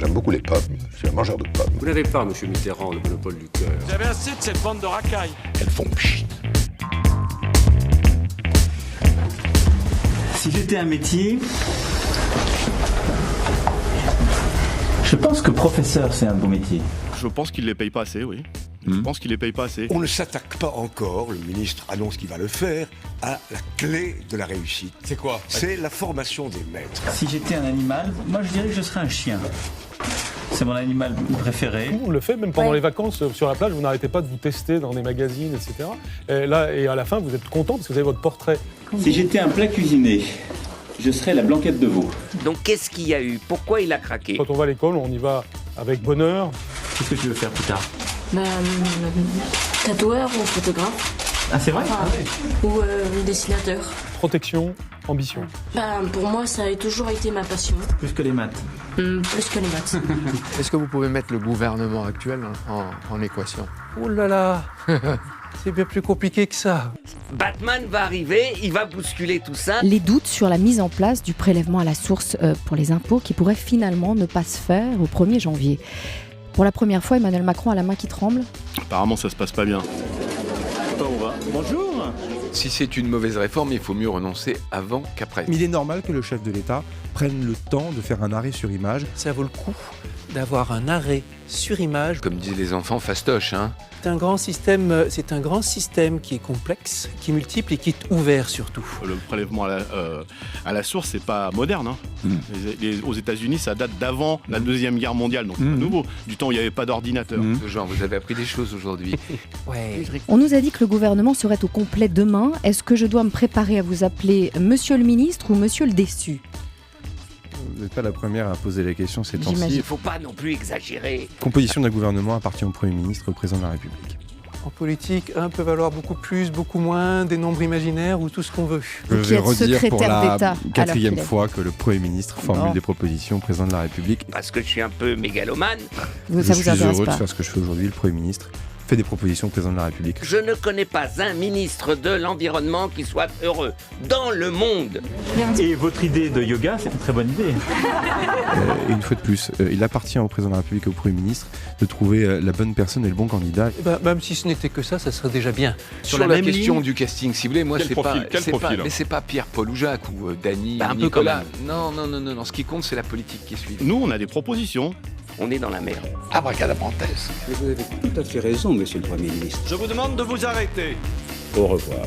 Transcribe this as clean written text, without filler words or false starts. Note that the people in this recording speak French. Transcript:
J'aime beaucoup les pommes, je suis un mangeur de pommes. Vous n'avez pas, monsieur Mitterrand, le monopole du cœur. Vous avez assez de cette bande de racailles. Elles font pchit. Si j'étais un métier, je pense que professeur, c'est un beau métier. Je pense qu'il ne les paye pas assez, oui. Je pense qu'il ne les paye pas assez. On ne s'attaque pas encore, le ministre annonce qu'il va le faire, à la clé de la réussite. C'est quoi? C'est la formation des maîtres. Si j'étais un animal, moi je dirais que je serais un chien. C'est mon animal préféré. On le fait, même pendant les vacances sur la plage, vous n'arrêtez pas de vous tester dans des magazines, etc. Et à la fin, vous êtes content parce que vous avez votre portrait. Si j'étais un plat cuisiné, je serais la blanquette de veau. Donc qu'est-ce qu'il y a eu? Pourquoi il a craqué? Quand on va à l'école, on y va avec bonheur. Qu'est-ce que tu veux faire plus tard? Tatoueur ou photographe. Ah, c'est vrai? Ou dessinateur. Protection, ambition. Pour moi, ça a toujours été ma passion. Plus que les maths. Plus que les maths. Est-ce que vous pouvez mettre le gouvernement actuel en équation? Oh là là. C'est bien plus compliqué que ça. Batman va arriver, il va bousculer tout ça. Les doutes sur la mise en place du prélèvement à la source pour les impôts qui pourrait finalement ne pas se faire au 1er janvier. Pour la première fois, Emmanuel Macron a la main qui tremble. Apparemment, ça se passe pas bien. Bonjour. Si c'est une mauvaise réforme, il faut mieux renoncer avant qu'après. Mais il est normal que le chef de l'État prenne le temps de faire un arrêt sur image. Ça vaut le coup d'avoir un arrêt sur image. Comme disent les enfants, fastoche, hein. C'est un grand système qui est complexe, qui est multiple et qui est ouvert surtout. Le prélèvement à la source, c'est pas moderne. Hein. Aux États-Unis, ça date d'avant la Deuxième Guerre mondiale, donc c'est pas nouveau. Du temps où il n'y avait pas d'ordinateur. Genre, vous avez appris des choses aujourd'hui. Ouais. On nous a dit que le gouvernement serait au complet demain. Est-ce que je dois me préparer à vous appeler Monsieur le ministre ou Monsieur le déçu ? Vous n'êtes pas la première à poser la question ces temps-ci. Il ne faut pas non plus exagérer. Composition d'un gouvernement appartient au Premier ministre, au Président de la République. En politique, un peut valoir beaucoup plus, beaucoup moins, des nombres imaginaires ou tout ce qu'on veut. Je vais redire pour la d'État, 4e fois que le Premier ministre formule des propositions au Président de la République. Parce que je suis un peu mégalomane. Ça Je vous suis intéresse heureux pas de faire ce que je fais aujourd'hui. Le Premier ministre fait des propositions au Président de la République. Je ne connais pas un ministre de l'Environnement qui soit heureux dans le monde. Et votre idée de yoga, c'est une très bonne idée. Et une fois de plus, il appartient au Président de la République et au Premier ministre de trouver la bonne personne et le bon candidat. Même si ce n'était que ça serait déjà bien. Sur la question du casting ciblé, moi, c'est pas Pierre-Paul ou Jacques ou Dany ou Nicolas. Non. Ce qui compte, c'est la politique qui suit. Nous, on a des propositions. On est dans la merde. Abracadabrantès. Vous avez tout à fait raison, monsieur le Premier ministre. Je vous demande de vous arrêter. Au revoir.